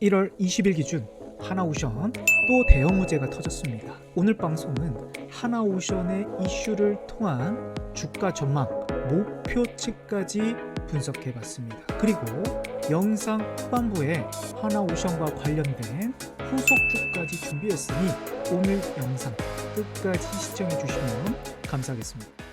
1월 20일 기준 하나오션 또 대형 호재가 터졌습니다. 오늘 방송은 하나오션의 이슈를 통한 주가 전망, 목표치까지 분석해봤습니다. 그리고 영상 후반부에 하나오션과 관련된 후속주까지 준비했으니 오늘 영상 끝까지 시청해주시면 감사하겠습니다.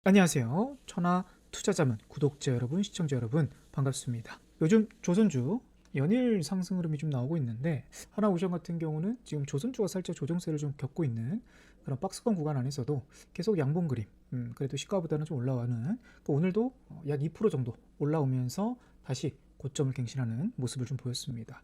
안녕하세요. 천하 투자자문 구독자 여러분, 시청자 여러분 반갑습니다. 요즘 조선주 연일 상승 흐름이 좀 나오고 있는데 하나오션 같은 경우는 지금 조선주가 살짝 조정세를 좀 겪고 있는 그런 박스권 구간 안에서도 계속 양봉 그림, 그래도 시가보다는 좀 올라가는, 오늘도 약 2% 정도 올라오면서 다시 고점을 갱신하는 모습을 좀 보였습니다.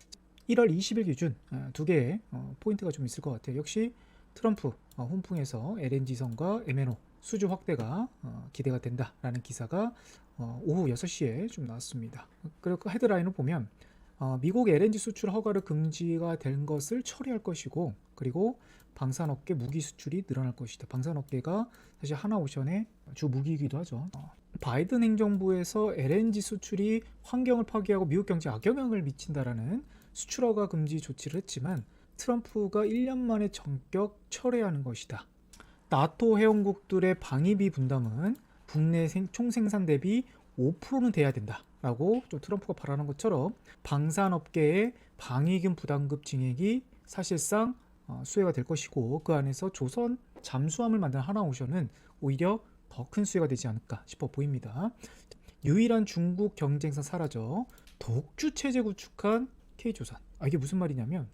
1월 20일 기준 두 개의 포인트가 좀 있을 것 같아요. 역시 트럼프 홍풍에서 LNG선과 MNO 수주 확대가 기대가 된다라는 기사가 오후 6시에 좀 나왔습니다. 그리고 그 헤드라인을 보면 미국 LNG 수출 허가를 금지가 된 것을 처리할 것이고, 그리고 방산업계 무기 수출이 늘어날 것이다. 방산업계가 사실 하나오션의 주 무기이기도 하죠. 바이든 행정부에서 LNG 수출이 환경을 파괴하고 미국 경제에 악영향을 미친다라는 수출 허가 금지 조치를 했지만 트럼프가 1년 만에 전격 철회하는 것이다. 나토 회원국들의 방위비 분담은 국내 총생산 대비 5%는 돼야 된다라고 좀 트럼프가 바라는 것처럼 방산업계의 방위금 부담급 증액이 사실상 수혜가 될 것이고, 그 안에서 조선 잠수함을 만든 하나오션은 오히려 더 큰 수혜가 되지 않을까 싶어 보입니다. 유일한 중국 경쟁사 사라져 독주 체제 구축한 K조선. 이게 무슨 말이냐면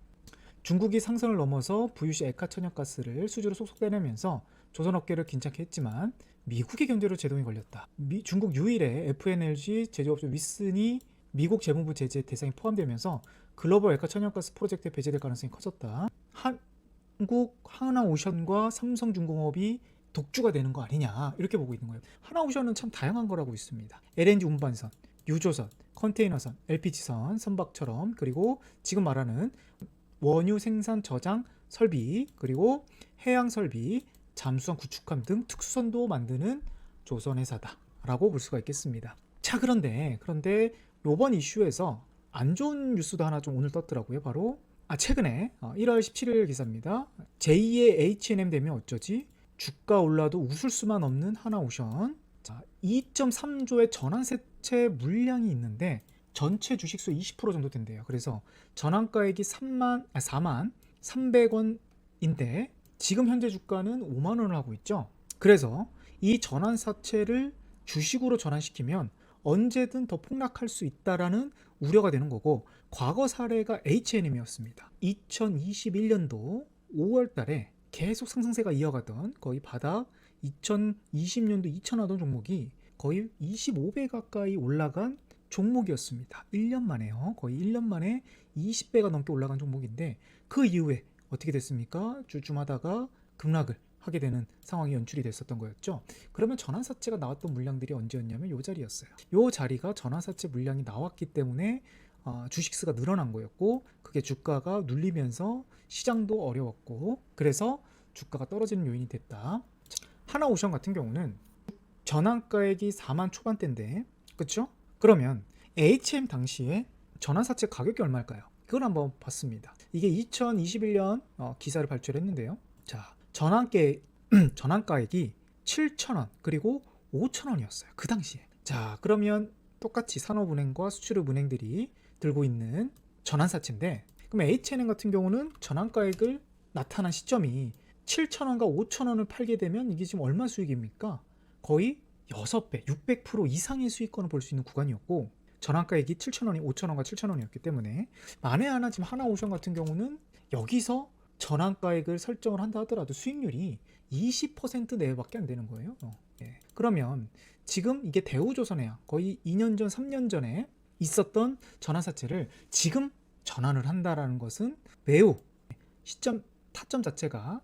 중국이 상선을 넘어서 VUC 액화천연가스를 수주로 쏙쏙 빼내면서 조선업계를 긴장케 했지만 미국의 견제로 제동이 걸렸다. 중국 유일의 FNLG 제조업체 윗슨이 미국 재무부 제재 대상에 포함되면서 글로벌 액화천연가스 프로젝트에 배제될 가능성이 커졌다. 한국 하나오션과 삼성중공업이 독주가 되는 거 아니냐, 이렇게 보고 있는 거예요. 하나오션은 참 다양한 거라고 있습니다. LNG 운반선, 유조선, 컨테이너선, LPG선, 선박처럼, 그리고 지금 말하는 원유 생산 저장 설비, 그리고 해양 설비, 잠수함 구축함 등 특수선도 만드는 조선회사다라고 볼 수가 있겠습니다. 자, 그런데 이번 이슈에서 안 좋은 뉴스도 하나 좀 오늘 떴더라고요. 바로 최근에 1월 17일 기사입니다. 제2의 H&M 되면 어쩌지? 주가 올라도 웃을 수만 없는 하나오션. 2.3조의 전환세채 물량이 있는데 전체 주식수 20% 정도 된대요. 그래서 전환가액이 4만 300원인데 지금 현재 주가는 5만 원을 하고 있죠. 그래서 이 전환사채를 주식으로 전환시키면 언제든 더 폭락할 수 있다라는 우려가 되는 거고, 과거 사례가 H&M이었습니다. 2021년도 5월 달에 계속 상승세가 이어가던 거의 바닥 2020년도 2천 하던 종목이 거의 25배 가까이 올라간 종목이었습니다. 1년 만에요. 거의 1년 만에 20배가 넘게 올라간 종목인데 그 이후에 어떻게 됐습니까? 쭈쭈하다가 급락을 하게 되는 상황이 연출이 됐었던 거였죠. 그러면 전환사채가 나왔던 물량들이 언제였냐면 이 자리였어요. 이 자리가 전환사채 물량이 나왔기 때문에 주식수가 늘어난 거였고, 그게 주가가 눌리면서 시장도 어려웠고, 그래서 주가가 떨어지는 요인이 됐다. 하나오션 같은 경우는 전환가액이 4만 초반대인데, 그렇죠? 그러면 H&M 당시에 전환사채 가격이 얼마일까요? 그걸 한번 봤습니다. 이게 2021년 기사를 발표했는데요. 자, 전환가액이 7,000원 그리고 5,000원이었어요. 그 당시에. 자, 그러면 똑같이 산업은행과 수출입은행들이 들고 있는 전환사채인데, 그럼 H&M 같은 경우는 전환가액을 나타난 시점이 7,000원과 5,000원을 팔게 되면 이게 지금 얼마 수익입니까? 거의 6배, 600% 이상의 수익권을 볼 수 있는 구간이었고, 전환가액이 7,000원이 5,000원과 7,000원이었기 때문에 만에 하나 지금 하나오션 같은 경우는 여기서 전환가액을 설정을 한다 하더라도 수익률이 20% 내외밖에 안 되는 거예요. 그러면 지금 이게 대우조선해양 거의 2년 전, 3년 전에 있었던 전환사채를 지금 전환을 한다라는 것은 매우 시점 자체가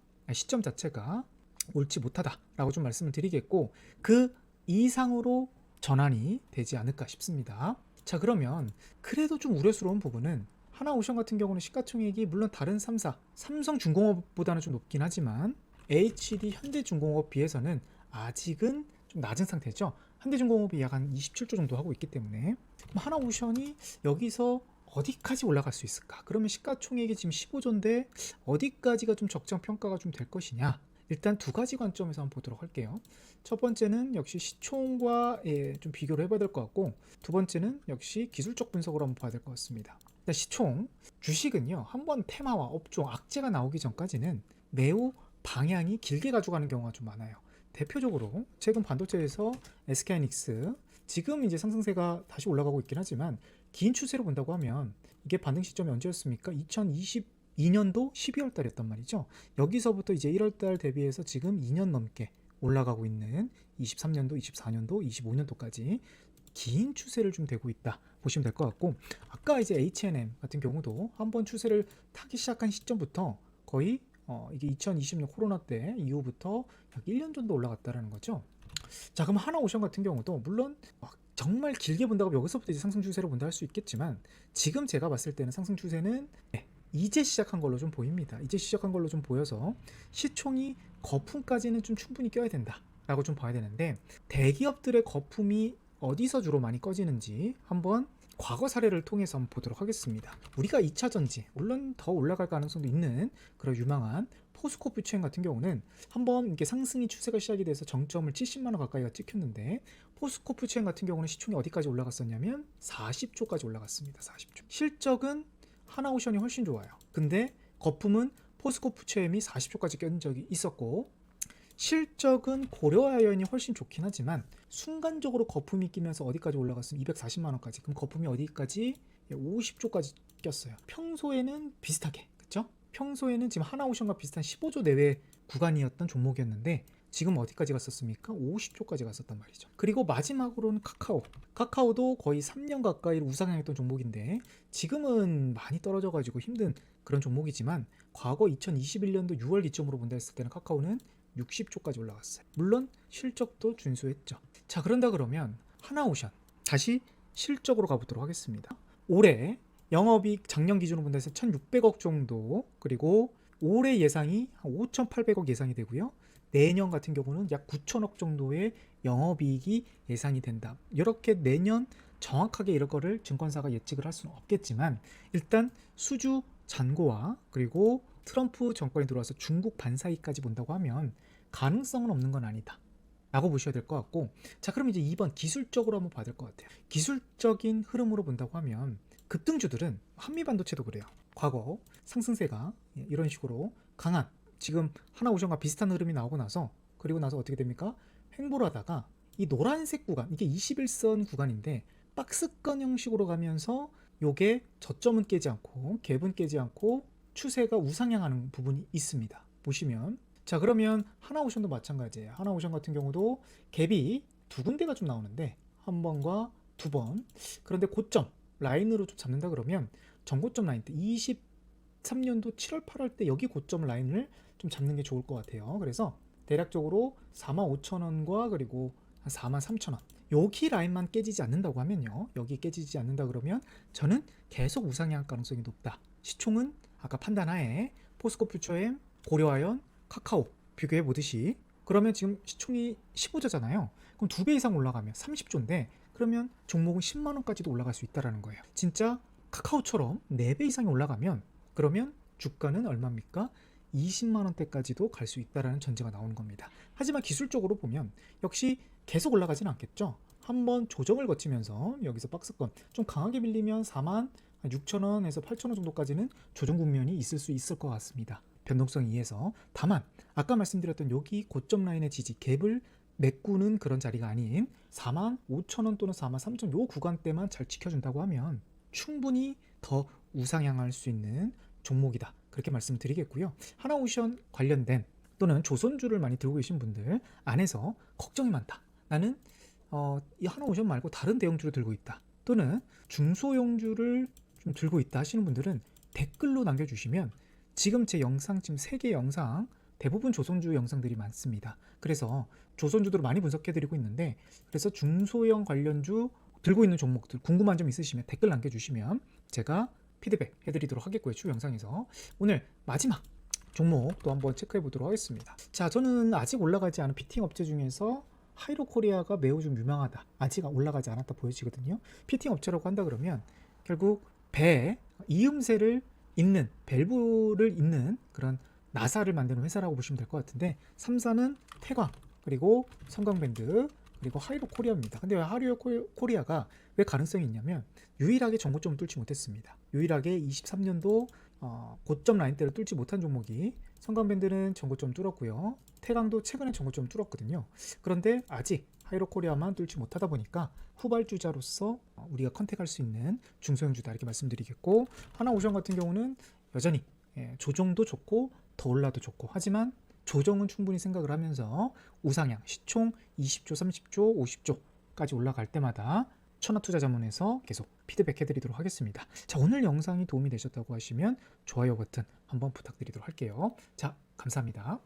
옳지 못하다라고 좀 말씀을 드리겠고, 그 이상으로 전환이 되지 않을까 싶습니다. 자, 그러면 그래도 좀 우려스러운 부분은 하나오션 같은 경우는 시가총액이 물론 다른 3사 삼성중공업보다는 좀 높긴 하지만 HD 현대중공업 비해서는 아직은 좀 낮은 상태죠. 현대중공업이 약 한 27조 정도 하고 있기 때문에 하나오션이 여기서 어디까지 올라갈 수 있을까? 그러면 시가총액이 지금 15조인데 어디까지가 좀 적정 평가가 좀 될 것이냐? 일단 두 가지 관점에서 한번 보도록 할게요. 첫 번째는 역시 시총과 좀 비교를 해봐야 될 것 같고, 두 번째는 역시 기술적 분석으로 한번 봐야 될 것 같습니다. 일단 시총, 주식은요 한번 테마와 업종, 악재가 나오기 전까지는 매우 방향이 길게 가져가는 경우가 좀 많아요. 대표적으로 최근 반도체에서 SK하이닉스, 지금 이제 상승세가 다시 올라가고 있긴 하지만 긴 추세로 본다고 하면 이게 반등 시점이 언제였습니까? 2022년도 12월 달이었단 말이죠. 여기서부터 이제 1월 달 대비해서 지금 2년 넘게 올라가고 있는 23년도, 24년도, 25년도까지 긴 추세를 좀 되고 있다 보시면 될 것 같고, 아까 이제 H&M 같은 경우도 한번 추세를 타기 시작한 시점부터 거의 이게 2020년 코로나 때 이후부터 약 1년 정도 올라갔다라는 거죠. 자, 그럼 하나오션 같은 경우도 물론 정말 길게 본다고 여기서부터 이제 상승 추세로 본다 할 수 있겠지만, 지금 제가 봤을 때는 상승 추세는 이제 시작한 걸로 좀 보입니다. 이제 시작한 걸로 좀 보여서 시총이 거품까지는 좀 충분히 껴야 된다 라고 좀 봐야 되는데, 대기업들의 거품이 어디서 주로 많이 꺼지는지 한번 과거 사례를 통해서 한번 보도록 하겠습니다. 우리가 2차전지, 물론 더 올라갈 가능성도 있는 그런 유망한 포스코 퓨처엠 같은 경우는 한번 이렇게 상승이 추세가 시작이 돼서 정점을 70만원 가까이가 찍혔는데, 포스코 퓨처엠 같은 경우는 시총이 어디까지 올라갔었냐면 40조까지 올라갔습니다. 40조. 실적은 하나오션이 훨씬 좋아요. 근데 거품은 포스코 퓨처엠이 40조까지 껴는 적이 있었고, 실적은 고려아연이 훨씬 좋긴 하지만 순간적으로 거품이 끼면서 어디까지 올라갔으면 240만원까지, 그럼 거품이 어디까지? 50조까지 꼈어요. 평소에는 비슷하게, 그쵸? 평소에는 지금 하나오션과 비슷한 15조 내외 구간이었던 종목이었는데 지금 어디까지 갔었습니까? 50조까지 갔었단 말이죠. 그리고 마지막으로는 카카오도 거의 3년 가까이 우상향했던 종목인데 지금은 많이 떨어져가지고 힘든 그런 종목이지만, 과거 2021년도 6월 기점으로 본다 했을 때는 카카오는 60조까지 올라갔어요. 물론 실적도 준수했죠. 자, 그런다 그러면 하나오션 다시 실적으로 가보도록 하겠습니다. 올해 영업이익 작년 기준으로 본다 해서 1600억 정도, 그리고 올해 예상이 한 5800억 예상이 되고요. 내년 같은 경우는 약 9천억 정도의 영업이익이 예상이 된다. 이렇게 내년 정확하게 이런 거를 증권사가 예측을 할 수는 없겠지만, 일단 수주 잔고와 그리고 트럼프 정권이 들어와서 중국 반사이까지 본다고 하면 가능성은 없는 건 아니다 라고 보셔야 될 것 같고, 자, 그럼 이제 2번 기술적으로 한번 봐야 될 것 같아요. 기술적인 흐름으로 본다고 하면 급등주들은 한미반도체도 그래요. 과거 상승세가 이런 식으로 강한, 지금 하나오션과 비슷한 흐름이 나오고 나서, 그리고 나서 어떻게 됩니까? 횡보를 하다가 이 노란색 구간, 이게 21선 구간인데 박스권 형식으로 가면서 요게 저점은 깨지 않고 갭은 깨지 않고 추세가 우상향하는 부분이 있습니다. 보시면, 자, 그러면 하나오션도 마찬가지예요. 하나오션 같은 경우도 갭이 두 군데가 좀 나오는데 한 번과 두 번, 그런데 고점 라인으로 좀 잡는다 그러면 전고점 라인 때 23년도 7월 8월 때 여기 고점 라인을 좀 잡는 게 좋을 것 같아요. 그래서 대략적으로 45,000원과 그리고 43,000원, 여기 라인만 깨지지 않는다고 하면요, 여기 깨지지 않는다 그러면 저는 계속 우상향 가능성이 높다. 시총은 아까 판단하에 포스코 퓨처엠, 고려아연, 카카오 비교해 보듯이, 그러면 지금 시총이 15조잖아요. 그럼 2배 이상 올라가면 30조인데 그러면 종목은 10만원까지도 올라갈 수 있다는 거예요. 진짜 카카오처럼 4배 이상이 올라가면 그러면 주가는 얼마입니까? 20만원대까지도 갈 수 있다는 전제가 나오는 겁니다. 하지만 기술적으로 보면 역시 계속 올라가지는 않겠죠. 한번 조정을 거치면서 여기서 박스권 좀 강하게 밀리면 46,000원에서 8,000원 정도까지는 조정 국면이 있을 수 있을 것 같습니다. 변동성 이해서. 다만 아까 말씀드렸던 여기 고점 라인의 지지 갭을 메꾸는 그런 자리가 아닌 45,000원 또는 43,000원 요 구간대만 잘 지켜준다고 하면 충분히 더 우상향할 수 있는 종목이다, 그렇게 말씀드리겠고요. 하나오션 관련된 또는 조선주를 많이 들고 계신 분들 안에서 걱정이 많다, 나는 이 하나오션 말고 다른 대형주를 들고 있다, 또는 중소형주를 좀 들고 있다 하시는 분들은 댓글로 남겨주시면 지금 제 영상, 지금 3개 영상 대부분 조선주 영상들이 많습니다. 그래서 조선주들을 많이 분석해드리고 있는데, 그래서 중소형 관련주 들고 있는 종목들 궁금한 점 있으시면 댓글 남겨주시면 제가 피드백 해드리도록 하겠고요. 추후 영상에서. 오늘 마지막 종목 또 한번 체크해 보도록 하겠습니다. 자, 저는 아직 올라가지 않은 피팅 업체 중에서 하이로코리아가 매우 좀 유망하다. 아직 올라가지 않았다 보여지거든요. 피팅 업체라고 한다 그러면 결국 배 이음새를 잇는 밸브를 잇는 그런 나사를 만드는 회사라고 보시면 될 것 같은데, 3사는 태광, 그리고 성광밴드, 그리고 하이로코리아입니다. 근데 왜 하이로코리아가 왜 가능성이 있냐면 유일하게 전고점을 뚫지 못했습니다. 유일하게 23년도 고점 라인대를 뚫지 못한 종목이 성광밴드는 전고점 뚫었고요. 태광도 최근에 전고점 뚫었거든요. 그런데 아직 하이로코리아만 뚫지 못하다 보니까 후발주자로서 우리가 컨택할 수 있는 중소형주다 이렇게 말씀드리겠고, 하나오션 같은 경우는 여전히 조정도 좋고 더 올라도 좋고, 하지만 조정은 충분히 생각을 하면서 우상향 시총 20조, 30조, 50조까지 올라갈 때마다 천하투자자문에서 계속 피드백 해드리도록 하겠습니다. 자, 오늘 영상이 도움이 되셨다고 하시면 좋아요 버튼 한번 부탁드리도록 할게요. 자, 감사합니다.